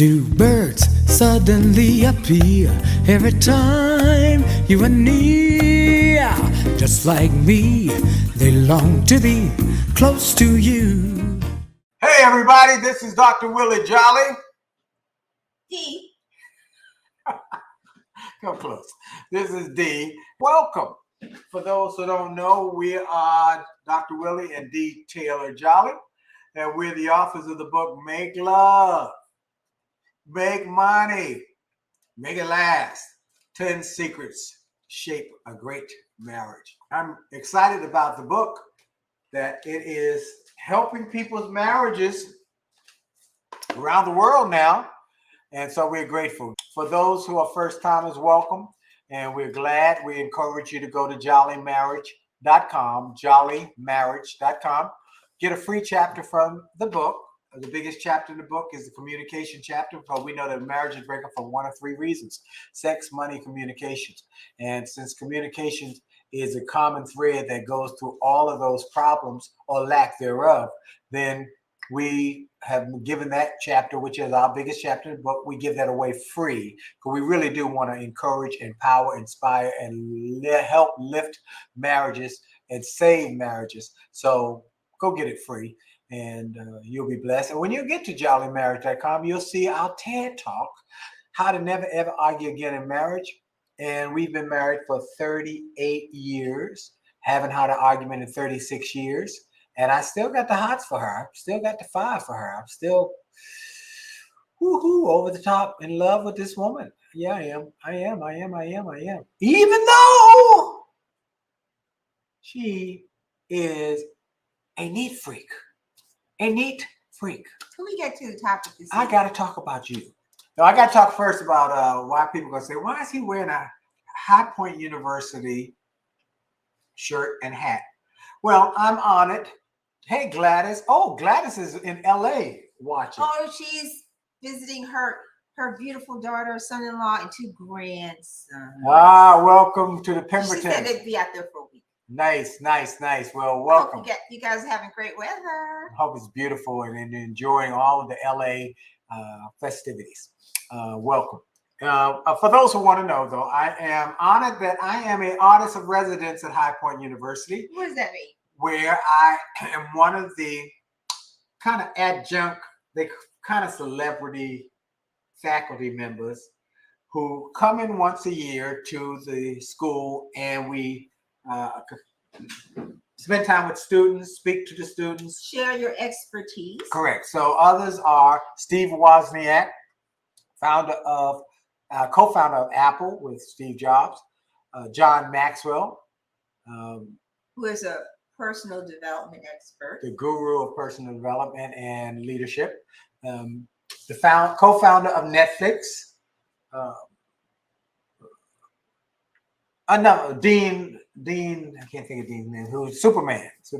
Do birds suddenly appear every time you are near? Just like me, they long to be close to you. Hey everybody, this is Dr. Willie Jolley. D. Come close. This is D. Welcome. For those who don't know, we are Dr. Willie and D. Taylor-Jolley, and we're the authors of the book Make Love, Make Money, Make It Last, 10 Secrets Shape a Great Marriage. I'm excited about the book, that it is helping people's marriages around the world now. And so we're grateful. For those who are first timers, welcome. And we're glad. We encourage you to go to jolleymarriage.com, jolleymarriage.com. Get a free chapter from the book. The biggest chapter in the book is the communication chapter, because we know that marriages break up for one of three reasons: sex, money, communications. And since communications is a common thread that goes through all of those problems or lack thereof, then we have given that chapter, which is our biggest chapter in the book, we give that away free, because we really do want to encourage, empower, inspire, and help lift marriages and save marriages. So go get it free, and you'll be blessed. And when you get to jolleymarriage.com, you'll see our TED Talk, How to Never Ever Argue Again in Marriage. And we've been married for 38 years, haven't had an argument in 36 years. And I still got the hots for her. Still got the fire for her. I'm still woohoo over the top in love with this woman. Yeah, I am. Even though she is a neat freak. A neat freak. Can we get to the topic this I got to talk about you. Now, I got to talk first about why people are going to say, why is he wearing a High Point University shirt and hat? Well, I'm on it. Hey, Gladys. Oh, Gladys is in L.A. watching. Oh, she's visiting her beautiful daughter, son-in-law, and two grandsons. Welcome to the Pemberton. She said they'd be out there for a week. Nice. Well, welcome. I hope you guys are having great weather. I hope it's beautiful and enjoying all of the L.A. Festivities. Welcome. For those who want to know, though, I am honored that I am an artist of residence at High Point University. What does that mean? Where I am one of the kind of adjunct, they kind of celebrity faculty members who come in once a year to the school, and we spend time with students, speak to the students. Share your expertise. Correct. So others are Steve Wozniak, co-founder of Apple with Steve Jobs, John Maxwell, who is a personal development expert, the guru of personal development and leadership, the co-founder of Netflix, Dean, I can't think of Dean's name, who's Superman. So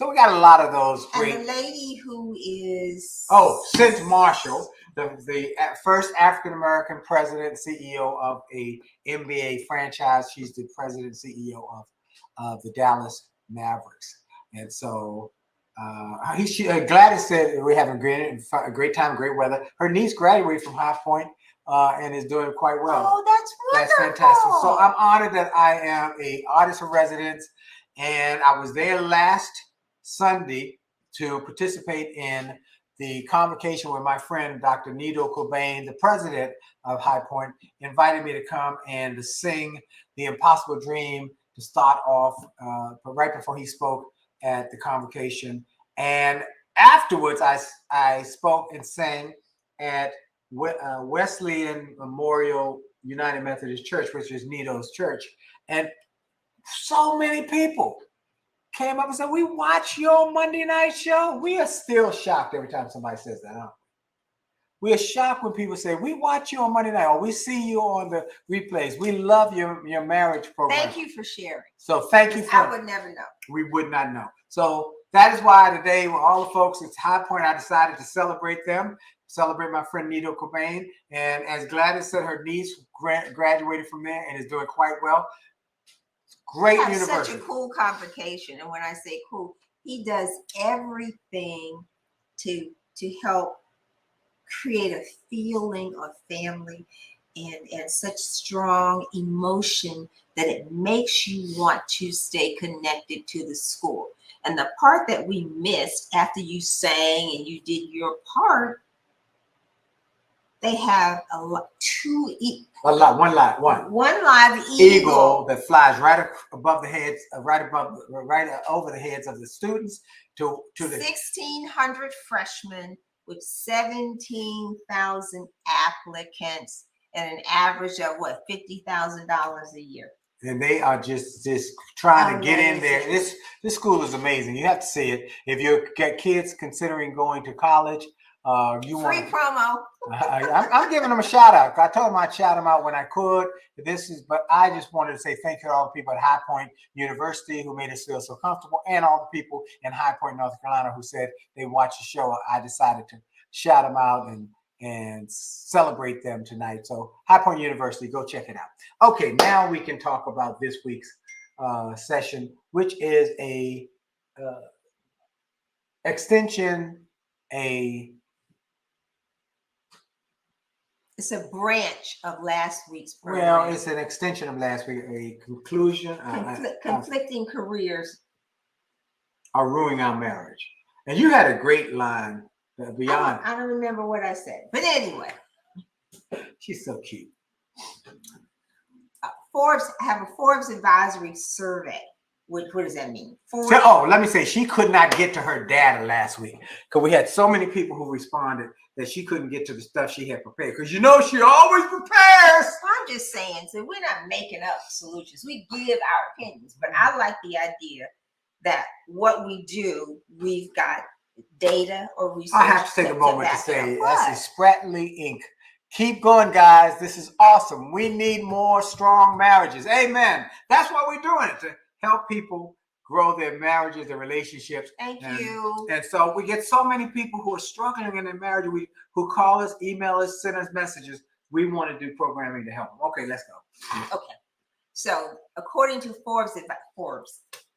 we got a lot of those great. And the lady who is Sid Marshall, the first African-American president, CEO of a NBA franchise. She's the president, CEO of the Dallas Mavericks. And so Gladys said we're having a great time, great weather. Her niece graduated from High Point and is doing quite well. Oh, that's wonderful. That's fantastic. So I'm honored that I am an artist of residence, and I was there last Sunday to participate in the convocation where my friend Dr. Nido Cobain, the president of High Point, invited me to come and to sing The Impossible Dream to start off right before he spoke at the convocation. And afterwards, I spoke and sang at Wesleyan Memorial United Methodist Church, which is Nido's church. And so many people came up and said, we watch your Monday night show. We are still shocked every time somebody says that, huh? We are shocked when people say, we watch you on Monday night, or we see you on the replays. We love your marriage program. Thank you for sharing. So thank you. I would never know. We would not know. So that is why today, with all the folks at High Point, I decided to celebrate them, celebrate my friend Nido Cobain. And as Gladys said, her niece graduated from there and is doing quite well. Great university. Such a cool convocation. And when I say cool, he does everything to help create a feeling of family and such strong emotion that it makes you want to stay connected to the school. And the part that we missed after you sang and you did your part, they have one live eagle that flies right above the heads, right over the heads of the students to the 1,600 freshmen with 17,000 applicants and an average of what, $50,000 a year. And they are just trying to get in there. This school is amazing. You have to see it. If you got kids considering going to college, free promo. I'm giving them a shout out. I told them I'd shout them out when I could. But I just wanted to say thank you to all the people at High Point University who made us feel so comfortable, and all the people in High Point, North Carolina, who said they watched the show. I decided to shout them out and celebrate them tonight. So High Point University, go check it out. Okay, now we can talk about this week's session, which is a extension, It's a branch of last week's program. Well, it's an extension of last week, a conclusion. Conflicting careers are ruining our marriage. And you had a great line beyond. I don't remember what I said, but anyway. She's so cute. I have a Forbes advisory survey. What does that mean? Let me say, she could not get to her data last week because we had so many people who responded that she couldn't get to the stuff she had prepared. Because she always prepares. I'm just saying, so we're not making up solutions. We give our opinions, but I like the idea that what we do, we've got data or research. I have to take a moment to say, that's a Spratley Inc. Keep going, guys. This is awesome. We need more strong marriages. Amen. That's why we're doing it, to help people grow their marriages, their relationships. Thank you. And so we get so many people who are struggling in their marriage, who call us, email us, send us messages. We want to do programming to help them. Okay, let's go. Okay. So according to Forbes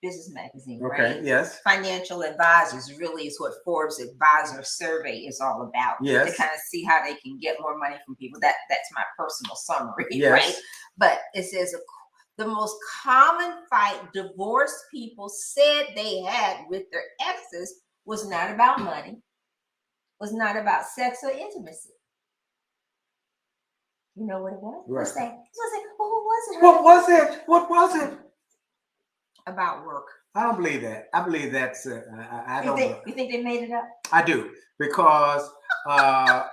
Business Magazine, right? Yes. Financial advisors really is what Forbes Advisor Survey is all about. Yes. To kind of see how they can get more money from people. That's my personal summary, yes. Right? But it says the most common fight divorced people said they had with their exes was not about money, was not about sex or intimacy. You know what it was? Right. What's that? What was it? What was it? About work. I don't believe that. I believe that's. I don't. You think they made it up? I do, because I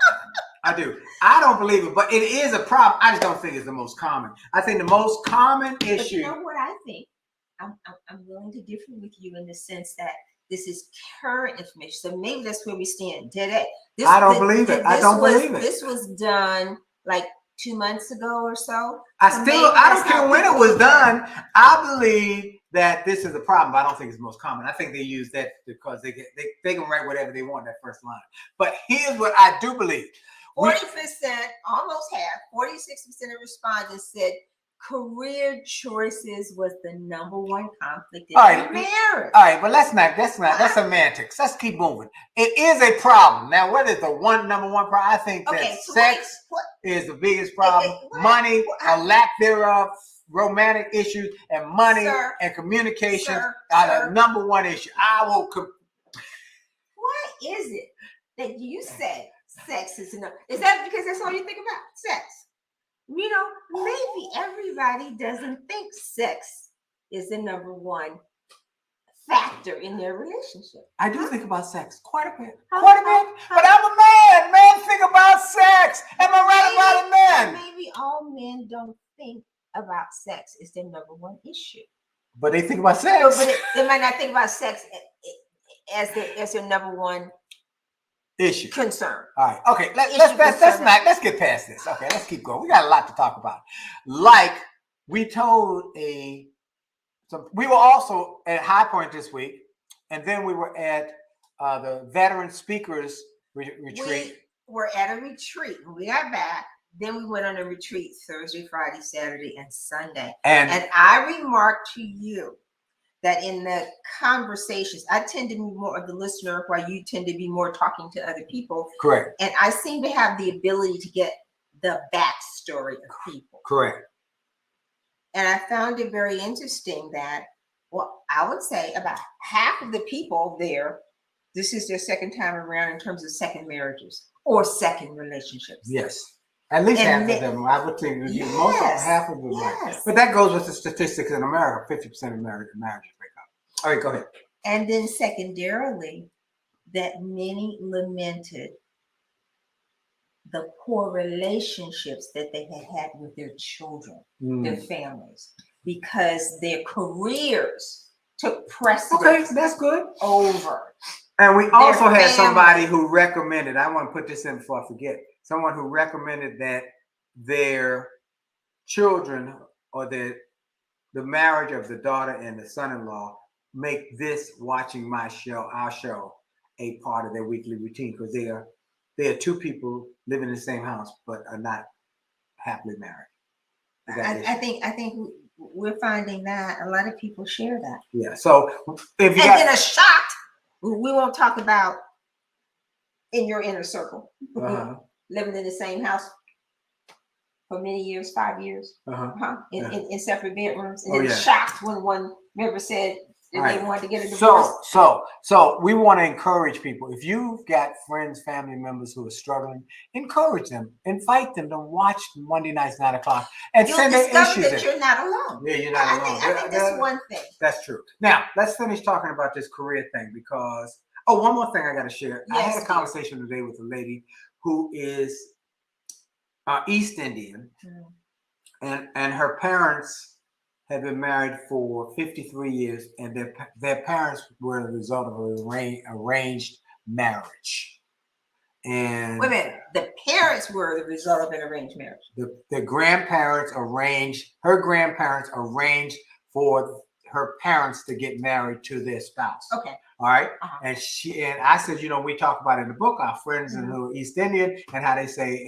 do. I don't believe it, but it is a problem. I just don't think it's the most common. I think the most common issue. But you know what I think? I'm willing to differ with you in the sense that this is current information. So maybe that's where we stand today. I don't believe it. I don't believe it. This was done like 2 months ago or so. I don't care when it was done. I believe that this is a problem, but I don't think it's the most common. I think they use that because they can write whatever they want in that first line. But here's what I do believe. 40%, almost half, 46% of respondents said career choices was the number one conflict in their marriage. All right, but that's semantics. Let's keep moving. It is a problem. Now, what is the number one problem? I think that sex is the biggest problem. Money, a lack thereof, romantic issues, and money and communication are the number one issue. What is it that you say sex is enough? Is that because that's all you think about? Sex. You know, maybe everybody doesn't think sex is the number one factor in their relationship. I do think about sex quite a bit. But I'm a man. Men think about sex. Am I right about a man? Maybe all men don't think about sex is their number one issue. But they think about sex. But they might not think about sex as their number one issue. Concern. All right. Okay. Let's get past this. Okay. Let's keep going. We got a lot to talk about. Like we told we were also at High Point this week, and then we were at the Veteran Speakers Retreat. We were at a retreat. When we got back, then we went on a retreat Thursday, Friday, Saturday, and Sunday. And I remarked to you that in the conversations, I tend to be more of the listener, while you tend to be more talking to other people. Correct. And I seem to have the ability to get the backstory of people. Correct. And I found it very interesting that, well, I would say about half of the people there, this is their second time around in terms of second marriages or second relationships. Yes. At least And half of them. I would think most of half of them. Yes. Right. But that goes with the statistics in America. 50% of marriages break up. All right, go ahead. And then secondarily, that many lamented the poor relationships that they had with their children, their families, because their careers took precedence. Okay, that's good. Over. And we also had family. somebody who recommended, I want to put this in before I forget, someone who recommended that their children or the marriage of the daughter and the son-in-law make this watching our show, a part of their weekly routine, because they are two people living in the same house but are not happily married. I think we're finding that a lot of people share that. Yeah. So if you then a shocked, we won't talk about in your inner circle, living in the same house for many years, 5 years, in separate bedrooms, and then shocked when one member said that they wanted to get a divorce. So we want to encourage people. If you've got friends, family members who are struggling, encourage them, invite them to watch Monday nights 9 o'clock, and You'll send their discover issues that in. you're not alone. Yeah, you're not alone. I think that's one thing. That's true. Now let's finish talking about this career thing, because one more thing I got to share. Yes, I had a conversation today with a lady who is East Indian, and her parents had been married for 53 years, and their parents were the result of an arranged marriage. And wait a minute, the parents were the result of an arranged marriage. The grandparents arranged, her grandparents arranged for her parents to get married to their spouse. Okay. All right. And I said, we talk about in the book our friends who are East Indian, and how they say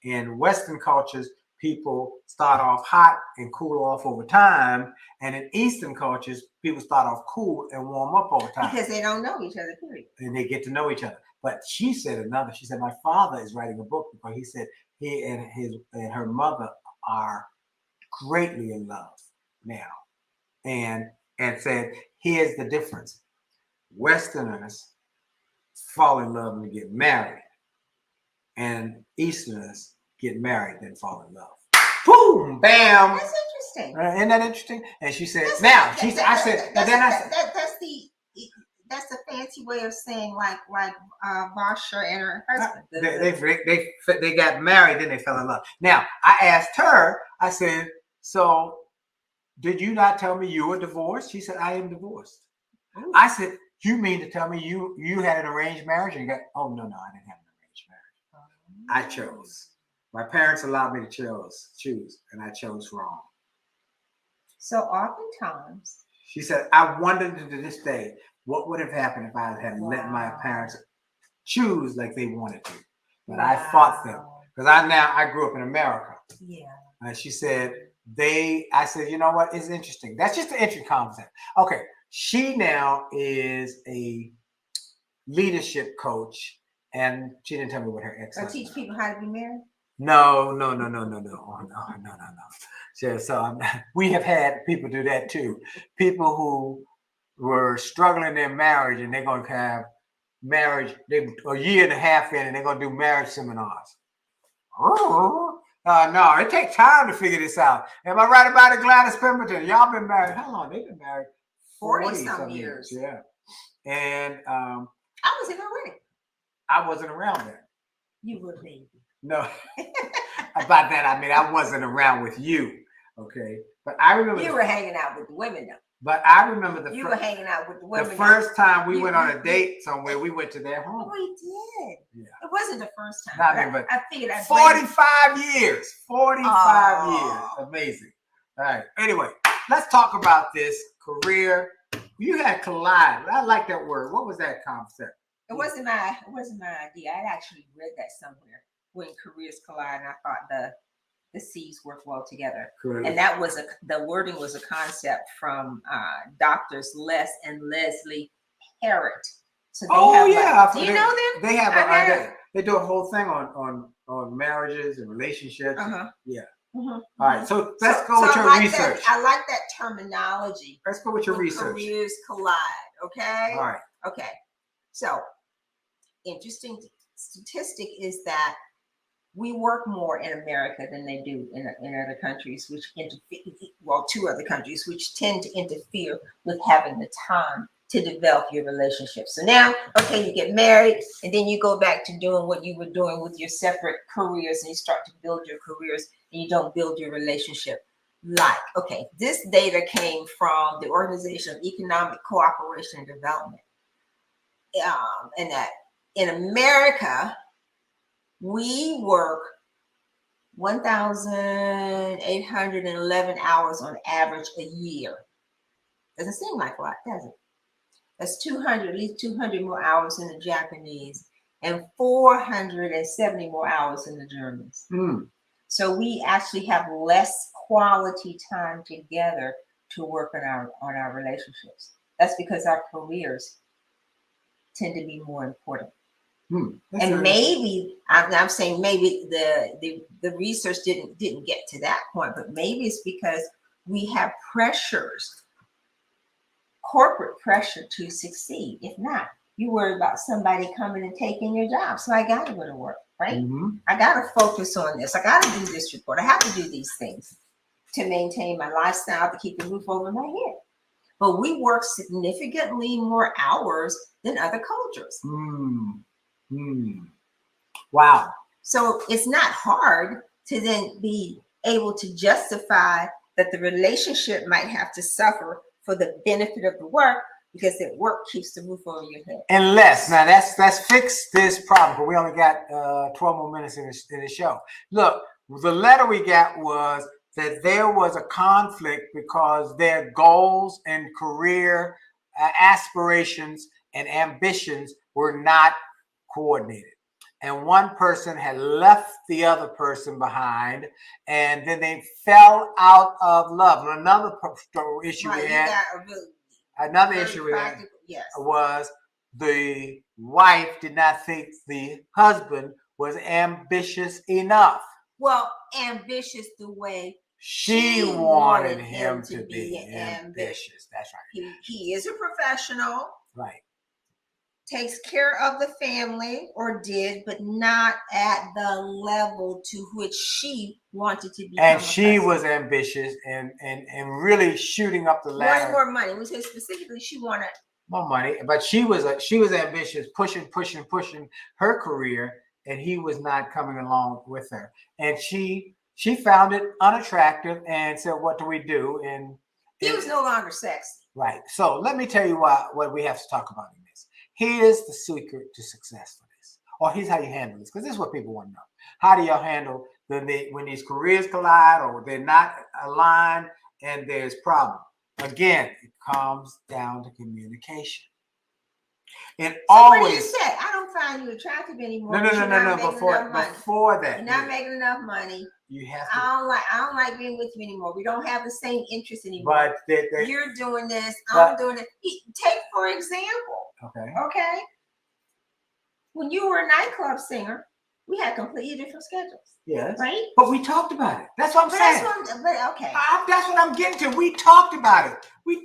in Western cultures, people start off hot and cool off over time. And in Eastern cultures, people start off cool and warm up over time. Because they don't know each other, period. And they get to know each other. But she said, my father is writing a book because he said he and her mother are greatly in love now. And said, here's the difference. Westerners fall in love and get married. And Easterners get married, then fall in love. Boom, bam. That's interesting. Isn't that interesting? And she said, that's a fancy way of saying like Varsha and her husband. They got married, then they fell in love. Now, I asked her, I said, so did you not tell me you were divorced? She said, I am divorced. Ooh. I said, you mean to tell me you had an arranged marriage? And you got, oh, no, I didn't have an arranged marriage. I chose. My parents allowed me to choose, and I chose wrong. So oftentimes. She said, I wondered to this day, what would have happened if I had let my parents choose like they wanted to? But I fought them, because I grew up in America. Yeah. And she said, I said, you know what? It's interesting. That's just an interesting concept. Okay. She now is a leadership coach, and she didn't tell me what her ex was. Teach people how to be married? No. So we have had people do that too. People who were struggling in their marriage, and they're going to have marriage a year and a half in, and they're going to do marriage seminars. No, it takes time to figure this out. Am I right about it, Gladys Pemberton? Y'all been married how long? They've been married 40 some years. Yeah. And I was in her wedding. I wasn't around then. You were, baby. No. About that, I mean, I wasn't around with you. Okay. But I remember you were hanging out with the women though. But I remember you were hanging out with the women. The first time we went on a date somewhere, we went to their home. We did. Yeah. It wasn't the first time. I figured 45 years. 45 years. Amazing. All right. Anyway, let's talk about this career. You had collide. I like that word. What was that concept? It wasn't my idea. I'd actually read that somewhere, when careers collide, and I thought the C's work well together. Correct. And that was the wording was a concept from doctors Les and Leslie Parrott. So they have do you know them? They have they do a whole thing on marriages and relationships. Yeah. All right, so let's go with your research. I like that terminology. Let's go with your research. Careers collide. Okay. All right. Okay. So, interesting statistic is that we work more in America than they do in other countries, which two other countries, which tend to interfere with having the time to develop your relationship. So now, okay, you get married, and then you go back to doing what you were doing with your separate careers, and you start to build your careers, and you don't build your relationship. Like, okay, this data came from the Organization of Economic Cooperation and Development, and that in America, we work 1,811 hours on average a year. Doesn't seem like a lot, does it? That's at least 200 more hours in the Japanese and 470 more hours in the Germans. So we actually have less quality time together to work on our relationships. That's because our careers tend to be more important. And maybe I'm saying maybe the research didn't get to that point, but maybe it's because we have pressures, corporate pressure to succeed. If not, you worry about somebody coming and taking your job. So I got to go to work, right? I got to focus on this. I got to do this report. I have to do these things to maintain my lifestyle, to keep the roof over my head. But we work significantly more hours than other cultures. Wow. So it's not hard to then be able to justify that the relationship might have to suffer for the benefit of the work, because the work keeps the roof over your head. Unless, now let's fix this problem, but we only got 12 more minutes in the show. Look, the letter we got was that there was a conflict because their goals and career aspirations and ambitions were not coordinated. And one person had left the other person behind, and then they fell out of love. And another issue we had, was the wife did not think the husband was ambitious enough. Well, ambitious the way she wanted him to be ambitious. That's right. He is a professional. Right. Takes care of the family, or did, but not at the level to which she wanted to be. And she was ambitious and really shooting up the ladder. Wanted more money. We say specifically she wanted more money, but she was ambitious, pushing her career, and he was not coming along with her. And she found it unattractive and said, "What do we do?" And he was no longer sexy. Right. So let me tell you what we have to talk about in this. Here's the secret to success for this, or here's how you handle this, because this is what people want to know. How do y'all handle when these careers collide or they're not aligned and there's problem? Again, it comes down to communication. And always. What do you say? I don't find you attractive anymore. No. Before that, you're not making enough money. You have to. I don't like being with you anymore. We don't have the same interest anymore. But you're doing this. I'm doing it. Take for example. Okay. When you were a nightclub singer, we had completely different schedules. Yes. Right. But we talked about it. That's what I'm saying. Okay. That's what I'm getting to. We talked about it. We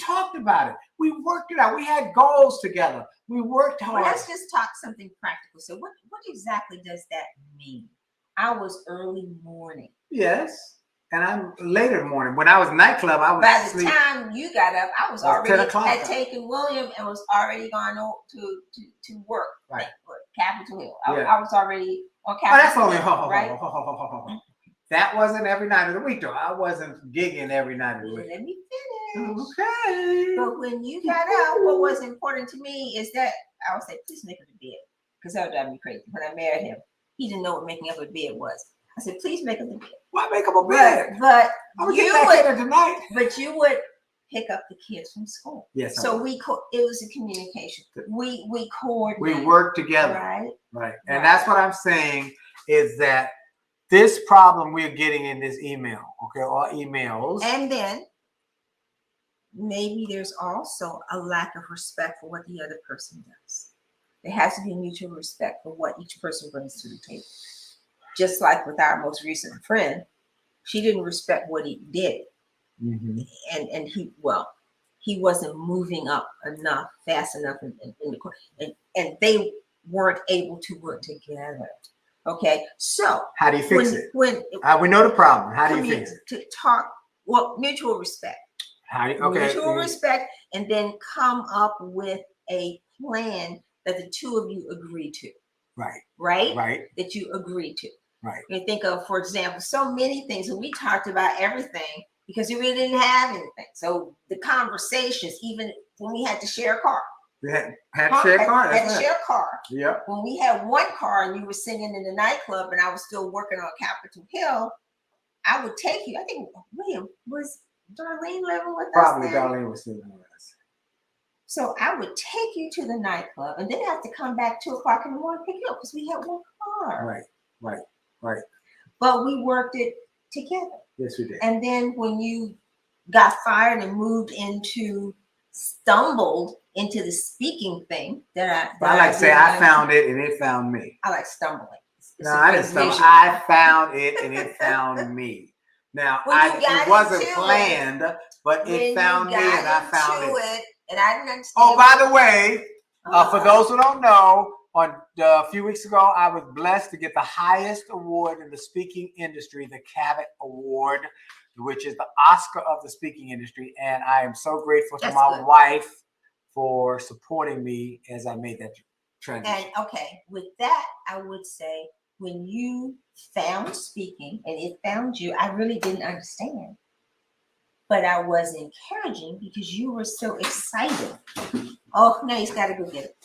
worked it out. We had goals together. We worked hard. Well, let's just talk something practical. So what exactly does that mean? I was early morning. Yes. And I'm later morning. When I was nightclub, I was by the time you got up, I was already had taken William and was already gone to work. Right. Capitol Hill. I was already on Capitol Hill. Right. That wasn't every night of the week, though. I wasn't gigging every night of the week. Let me finish. Okay. But when you got up, what was important to me is that I would say, please make up a bed, because that would drive me crazy. When I married him, he didn't know what making up a bed was. I said, please make up a bed. Why make up a bed? But you would tonight. But you would pick up the kids from school. Yes. So it was a communication. We coordinated. We worked together. Right. And that's what I'm saying is that this problem we're getting in this email, okay, or emails. And then maybe there's also a lack of respect for what the other person does. There has to be mutual respect for what each person brings to the table. Just like with our most recent friend, she didn't respect what he did. Mm-hmm. And he wasn't moving up enough, fast enough in the court. And they weren't able to work together. Okay, so how do you fix it? When we know the problem. How do you fix it? To talk, well, mutual respect. Mutual respect, and then come up with a plan that the two of you agree to. Right. That you agree to. Right. You think of, for example, so many things, and we talked about everything because we really didn't have anything. So the conversations, even when we had to share a car. We had to share a car. Had to share a car. Yeah. When we had one car and you were singing in the nightclub and I was still working on Capitol Hill, I would take you. I think William was Darlene living with us. Probably Darlene was living with us. So I would take you to the nightclub and then have to come back 2 o'clock in the morning to pick you up because we had one car. Right. But we worked it together. Yes, we did. And then when you got fired and stumbled into the speaking thing that I like to say I found it and it found me. I like stumbling. No, I didn't stumble. I found it and it found me. Now, it wasn't planned, but it found me and I found it. And I didn't understand. Oh, by the way, for those who don't know, a few weeks ago, I was blessed to get the highest award in the speaking industry, the Cabot Award, which is the Oscar of the speaking industry. And I am so grateful to my wife for supporting me as I made that transition. And with that, I would say when you found speaking and it found you, I really didn't understand. But I was encouraging because you were so excited. Oh, no, he's got to go get it.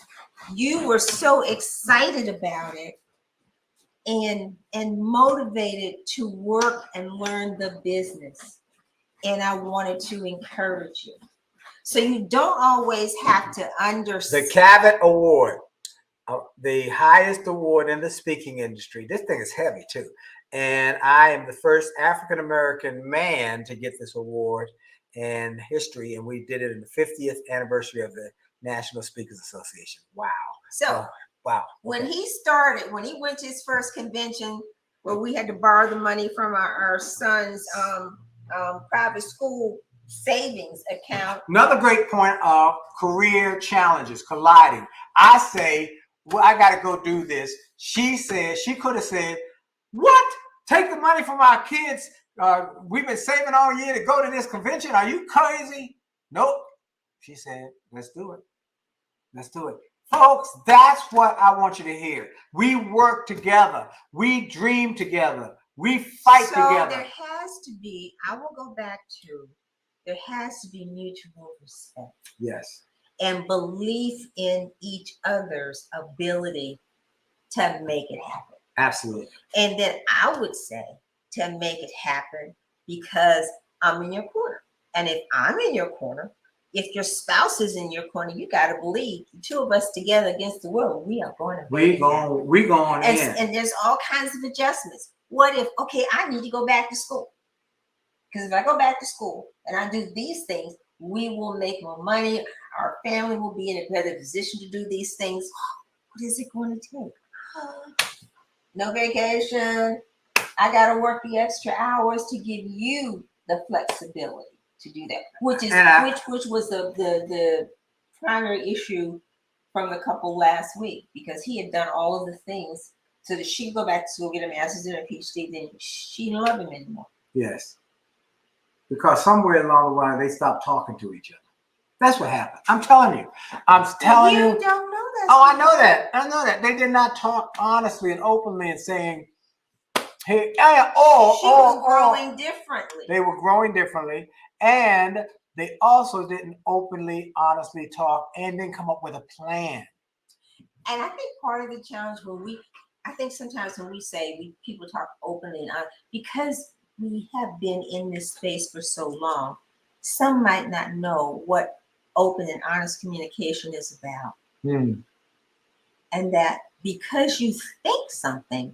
You were so excited about it and motivated to work and learn the business. And I wanted to encourage you. So you don't always have to understand. The Cabot Award, the highest award in the speaking industry. This thing is heavy too. And I am the first African-American man to get this award in history. And we did it in the 50th anniversary of the National Speakers Association. Wow. So wow. When he went to his first convention where we had to borrow the money from our son's private school savings account. Another great point of career challenges colliding. I say, well, I got to go do this. She said, she could have said, what? Take the money from our kids. We've been saving all year to go to this convention. Are you crazy? Nope. She said, let's do it. Let's do it. Folks, that's what I want you to hear. We work together. We dream together. We fight together. There has to be, I will go back to, there has to be mutual respect. Yes. And belief in each other's ability to make it happen. Absolutely. And then I would say to make it happen because I'm in your corner. And if I'm in your corner, if your spouse is in your corner, you got to believe the two of us together against the world, we are going to we going in. And there's all kinds of adjustments. What if, I need to go back to school. Because if I go back to school and I do these things, we will make more money. Our family will be in a better position to do these things. What is it going to take? No vacation. I got to work the extra hours to give you the flexibility to do that, which was the primary issue from the couple last week, because he had done all of the things so that she could go back to school, get a master's and a PhD, then she didn't love him anymore. Yes. Because somewhere along the line, they stopped talking to each other. That's what happened. I'm telling you. You don't know that. Oh, I know that. I know that. They did not talk honestly and openly and saying, hey, she was growing differently. They were growing differently. And they also didn't openly, honestly talk and then come up with a plan. And I think part of the challenge sometimes when we say people talk openly and honestly, because we have been in this space for so long, some might not know what open and honest communication is about. And that because you think something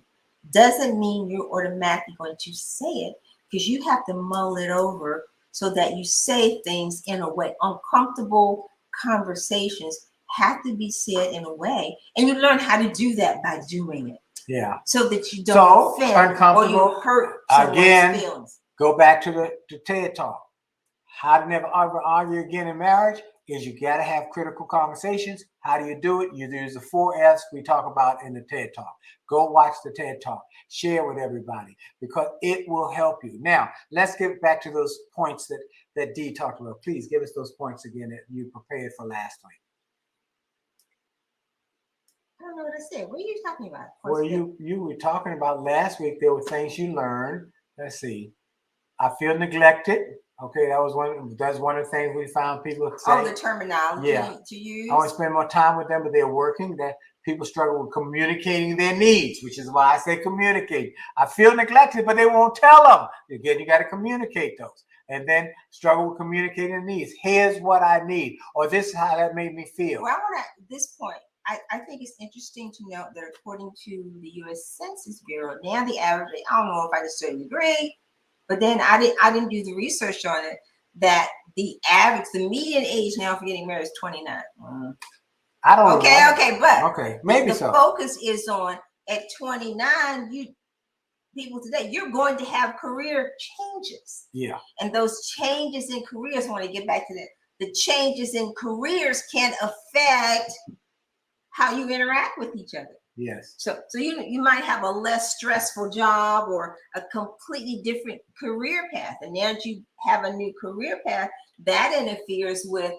doesn't mean you're automatically going to say it, because you have to mull it over so that you say things in a way. Uncomfortable conversations have to be said in a way, and you learn how to do that by doing it. Yeah. So that you don't offend or you hurt someone's feelings. Go back to the TED Talk. How to never ever argue again in marriage is you got to have critical conversations. How do you do it? You use the 4 F's we talk about in the TED Talk. Go watch the TED Talk. Share with everybody because it will help you. Now, let's get back to those points that Dee talked about. Please give us those points again that you prepared for last week. I don't know what I said. What are you talking about? Well, you were talking about last week. There were things you learned. Let's see. I feel neglected. Okay, that's one of the things we found people say. Oh, the terminology to use. I want to spend more time with them, but they're working. That people struggle with communicating their needs, which is why I say communicate. I feel neglected, but they won't tell them. Again, you got to communicate those. And then struggle with communicating needs. Here's what I need, or this is how that made me feel. Well, I want to, at this point, I think it's interesting to note that according to the U.S. Census Bureau, now the average, I don't know if I necessarily agree, but then I didn't do the research on it, that the median age now for getting married is 29. I don't know. Okay, maybe the so. focus is on at 29, people today, you're going to have career changes. Yeah. And those changes in careers, I want to get back to that, the changes in careers can affect how you interact with each other. Yes. So you might have a less stressful job or a completely different career path. And now that you have a new career path, that interferes with,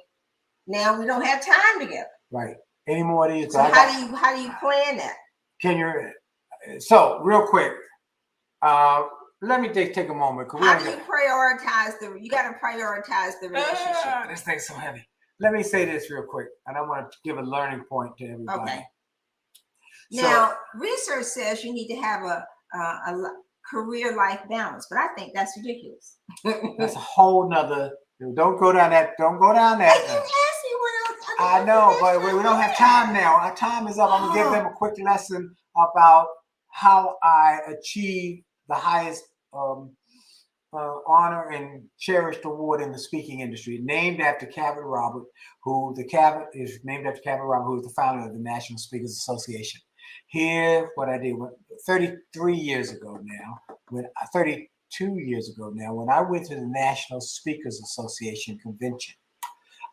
now we don't have time together. Right. Any more of these? So how do you plan that? So real quick, let me take a moment. How do you prioritize you got to prioritize the relationship. This thing's so heavy. Let me say this real quick, and I want to give a learning point to everybody. Okay. Now, research says you need to have a career-life balance, but I think that's ridiculous. That's a whole nother. Don't go down that. Don't go down that. You asked me what else. I know, but we don't have time now. Our time is up. I'm gonna give them a quick lesson about how I achieve the highest honor and cherished award in the speaking industry, named after Kevin Robert, who's the founder of the National Speakers Association. Here's what I did 32 years ago now, when I went to the National Speakers Association convention.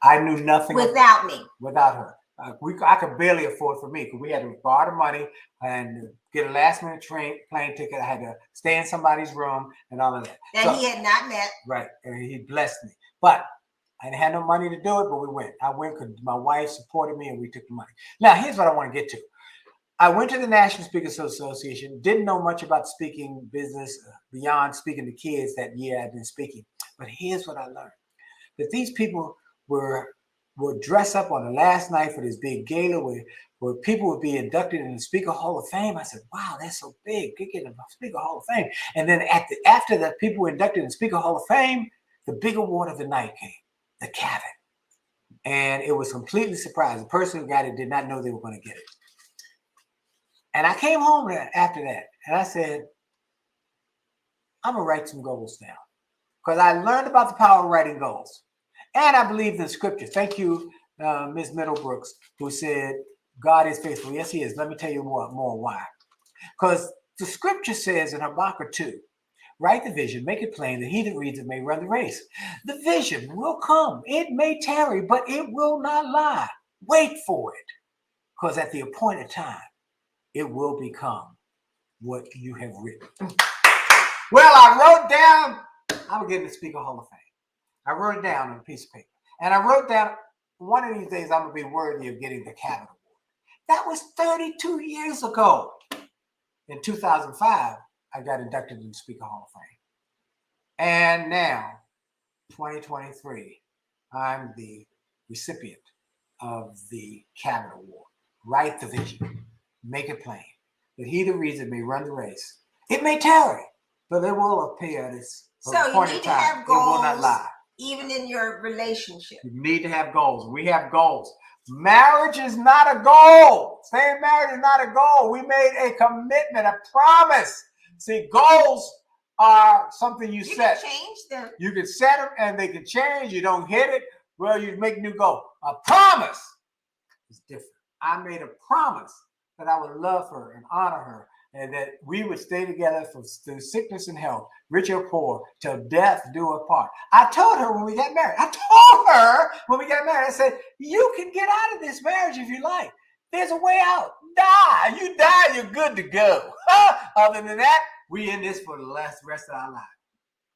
I knew nothing without me. Without her. I could barely afford for me because we had to borrow the money and get a last minute plane ticket. I had to stay in somebody's room and all of that. That he had not met. Right. And he blessed me. But I didn't have no money to do it, but we went. I went because my wife supported me and we took the money. Now, here's what I want to get to. I went to the National Speakers Association, didn't know much about speaking business beyond speaking to kids that year I'd been speaking. But here's what I learned. That these people would dress up on the last night for this big gala where people would be inducted in the Speaker Hall of Fame. I said, wow, that's so big. Get in the Speaker Hall of Fame. And then after that, people were inducted in the Speaker Hall of Fame, the big award of the night came, the Cabot. And it was completely surprised. The person who got it did not know they were going to get it. And I came home after that, and I said, I'm going to write some goals down. Because I learned about the power of writing goals. And I believe in scripture. Thank you, Ms. Middlebrooks, who said, God is faithful. Yes, he is. Let me tell you more why. Because the scripture says in Habakkuk 2, write the vision, make it plain, that he that reads it may run the race. The vision will come. It may tarry, but it will not lie. Wait for it. Because at the appointed time, it will become what you have written. Well, I wrote down, I would get in the Speaker Hall of Fame. I wrote it down on a piece of paper. And I wrote down, one of these days I'm going to be worthy of getting the Cabot Award. That was 32 years ago. In 2005, I got inducted in the Speaker Hall of Fame. And now, 2023, I'm the recipient of the Cabot Award. Write the vision. Make it plain. That he that reads it may run the race. It may tarry, but it will appear at its appointed time. Have goals, it will not lie. Even in your relationship. You need to have goals. We have goals. Marriage is not a goal. Staying married is not a goal. We made a commitment, a promise. See, goals are something you set. You can change them. You can set them and they can change. You don't hit it, well, you make a new goal. A promise is different. I made a promise that I would love her and honor her, and that we would stay together through sickness and health, rich or poor, till death do us part. I told her when we got married. I said, you can get out of this marriage if you like. There's a way out. Die. You die, you're good to go. Other than that, we in this for the rest of our lives.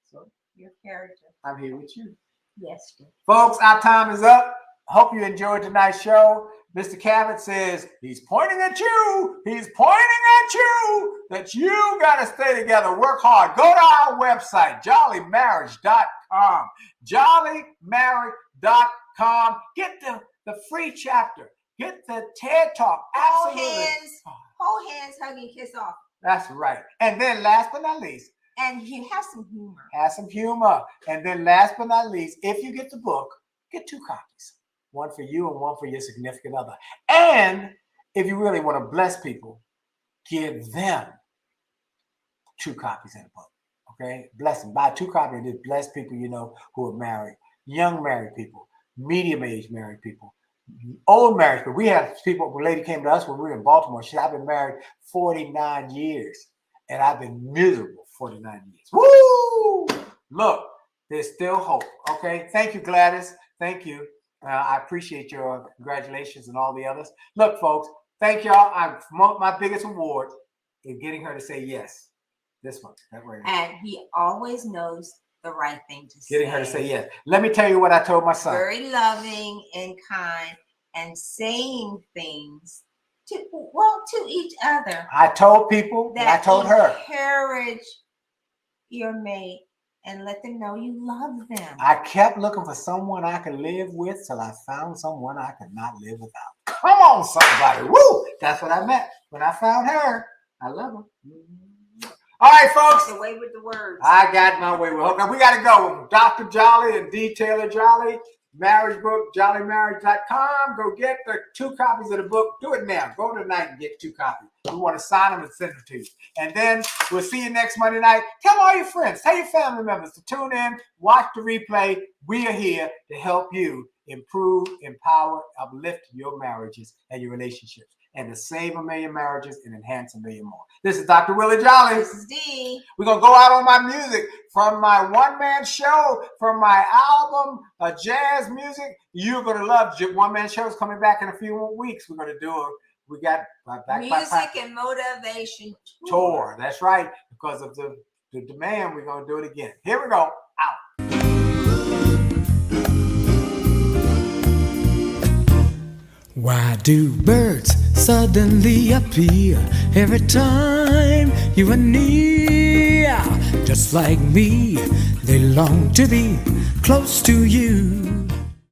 So Your character. I'm here with you. Yes, dear. Folks, our time is up. Hope you enjoyed tonight's show. Mr. Cabot says he's pointing at you. He's pointing at you that you got to stay together. Work hard. Go to our website, jollymarriage.com. Jollymarriage.com. Get the free chapter. Get the TED Talk. Absolutely. Hold hands, hug and kiss off. That's right. And then last but not least, and you have some humor. And then last but not least, if you get the book, get 2 copies. One for you and one for your significant other. And if you really want to bless people, give them 2 copies in the book. Okay? Bless them. Buy 2 copies and just bless people you know who are married. Young married people, medium-aged married people, old married people. We have people, a lady came to us when we were in Baltimore. She said, I've been married 49 years. And I've been miserable 49 years. Woo! Look, there's still hope. Okay? Thank you, Gladys. Thank you. I appreciate your congratulations and all the others. Look, folks, thank y'all. My biggest award is getting her to say yes. This one. That way. And he always knows the right thing to say. Getting her to say yes. Let me tell you what I told my son. Very loving and kind and saying things to each other. I told people that I told her. Encourage your mate and let them know you love them. I kept looking for someone I could live with till I found someone I could not live without. Come on, somebody. Woo! That's what I meant. When I found her, I love her. All right, folks. The way with the words. I got my way with her. We got to go. Dr. Jolley and D. Taylor-Jolley. Marriage book, jollymarriage.com. Go get the 2 copies of the book. Do it now. Go tonight and get 2 copies. We want to sign them and send them to you. And then we'll see you next Monday night. Tell all your friends, tell your family members to tune in, watch the replay. We are here to help you improve, empower, uplift your marriages and your relationships, and to save 1 million marriages and enhance 1 million more. This is Dr. Willie Jolley. This is Dee. We're going to go out on my music from my one-man show, from my album, jazz music. You're going to love one-man shows coming back in a few more weeks. We're going to do we got music and motivation tour. That's right. Because of the demand, we're going to do it again. Here we go. Out. Why do birds suddenly appear every time you are near? Just like me, they long to be close to you.